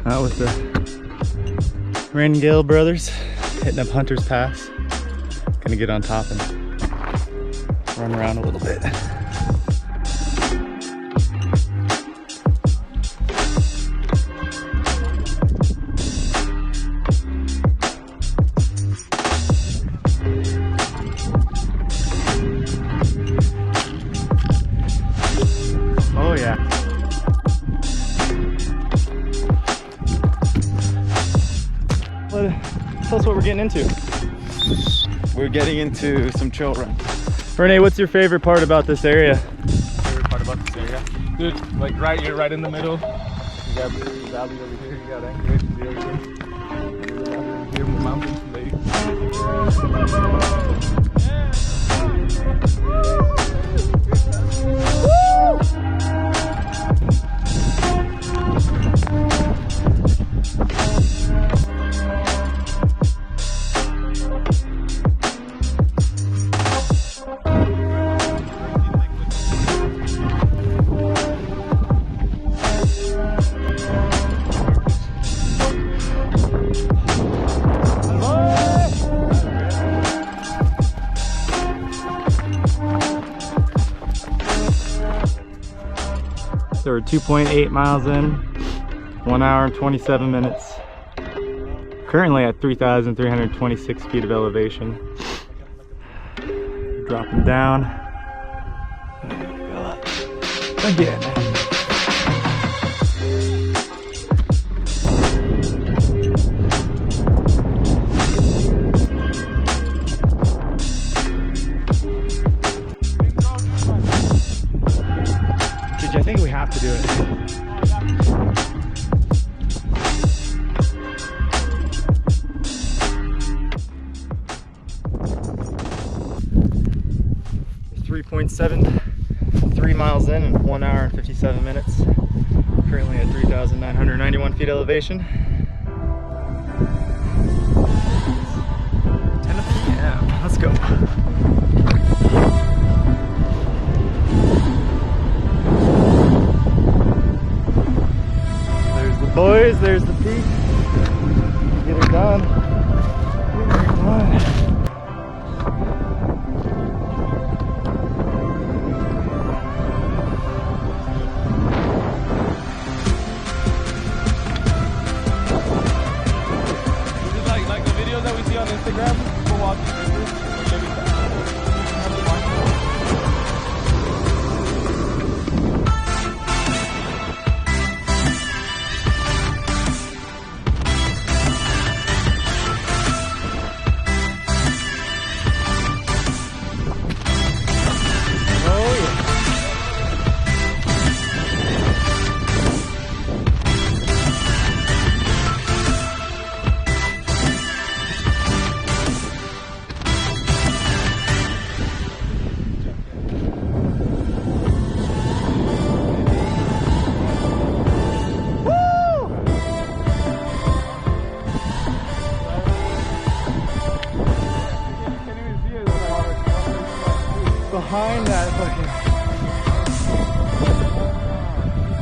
Out with the Rangale brothers, hitting up Hunter's Pass. Gonna get on top and run around a little bit. Oh yeah. Tell us what we're getting into. We're getting into some trail runs. Renee, what's your favorite part about this area? Favorite part about this area? Dude, like you're right in the middle. You got the valley over here, you got anchorage from the ocean. And then over here, the mountains and So we're 2.8 miles in, 1 hour and 27 minutes. Currently at 3,326 feet of elevation. Dropping down. Go up again. I think we have to do it. We're 3.73 miles in and 1 hour and 57 minutes. Currently at 3,991 feet elevation. 10 p.m. Let's go. Boys, there's the peak. Get her done. Get her done. Is it like the videos that we see on Instagram? People walking rivers? Or maybe behind that fucking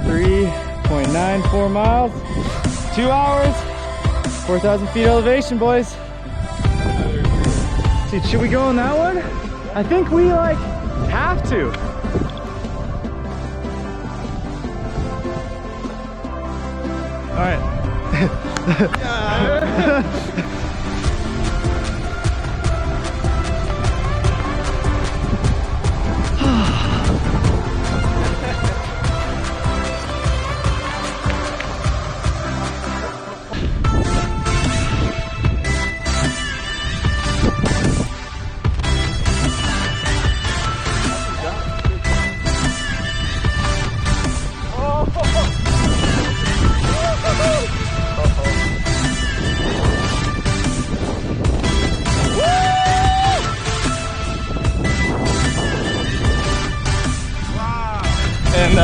3.94 miles, 2 hours, 4,000 feet elevation, boys. Dude, should we go on that one? I think we like have to. All right. And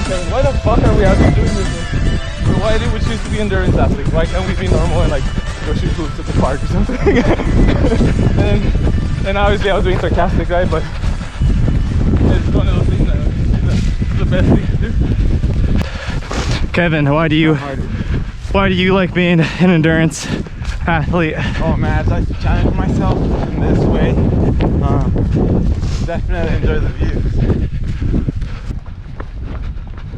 Kevin, why the fuck are we out here doing this? So why did we choose to be endurance athletes? Why can't we be normal and like go shoot hoops at the park or something? and obviously I was being sarcastic, right? But it's one of those things that is the best thing to do. Kevin, why do you like being an endurance athlete? Oh man, I'd like to challenge myself in this way. Definitely enjoy the views.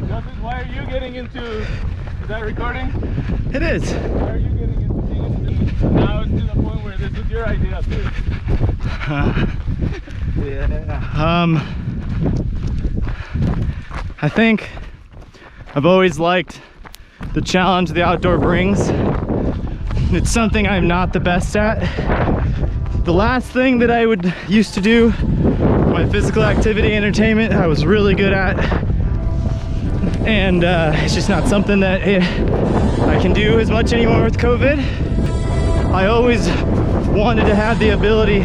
Justin, why are you getting into, is that recording? It is. Why are you getting into being now it's to the point where this is your idea too? Yeah. I think I've always liked the challenge the outdoor brings. It's something I'm not the best at. The last thing that I used to do, my physical activity entertainment, I was really good at. And it's just not something that I can do as much anymore with COVID. I always wanted to have the ability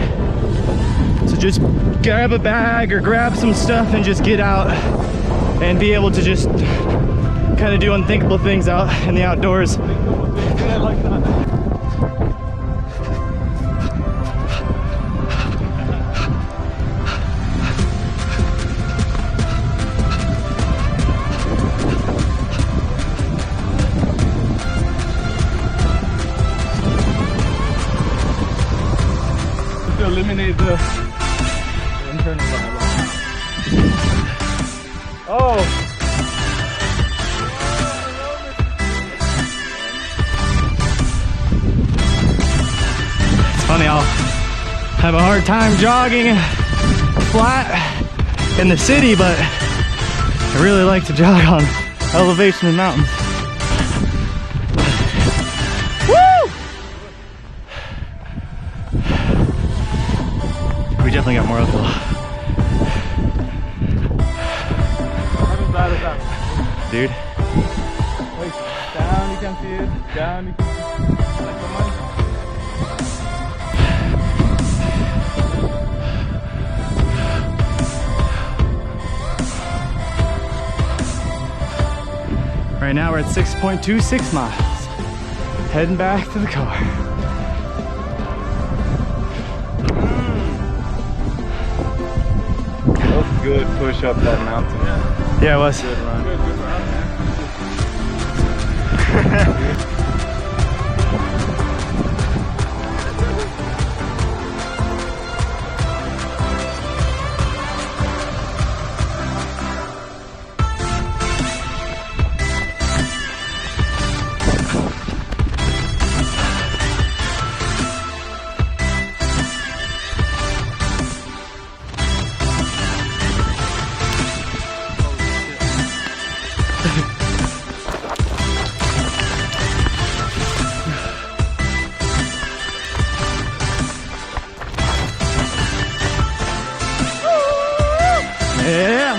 to just grab a bag or grab some stuff and just get out and be able to just kind of do unthinkable things out in the outdoors. Yeah, like that. To eliminate the internal dialogue. Oh! It's funny, I'll have a hard time jogging flat in the city, but I really like to jog on elevation and mountains. Woo! We definitely got more uphill. Not as bad as that. Dude. Wait, down you can see it, down you can see it. Like the money. Right now we're at 6.26 miles. Heading back to the car. That was a good push up that mountain. Yeah, it was. Good run. Good run, man. Yeah.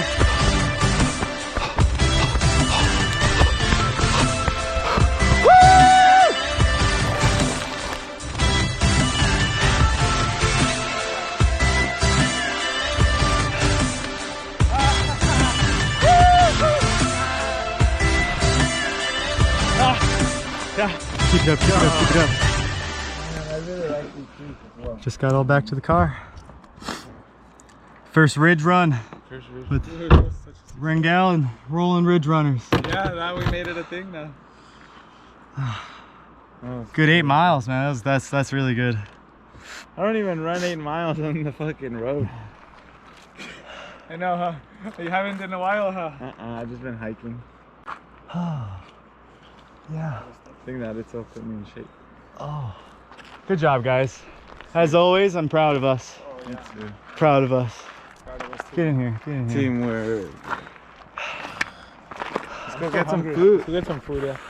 Yeah. Keep it up, keep it up, keep it up. I really like these trees as well. Just got all back to the car. First ridge run with Rangel and Rolling Ridge Runners. Yeah, now we made it a thing now. Good 8 miles, man. That's really good. I don't even run 8 miles on the fucking road. I know, huh? You haven't in a while, huh? I've just been hiking. Yeah. I think that itself put me in shape. Oh. Good job, guys. As always, I'm proud of us. Oh, yeah. Proud of us. Proud of us too. Get in here. Get in here. Teamwork. Let's go get some Hungry. food. Let's go get some food, yeah.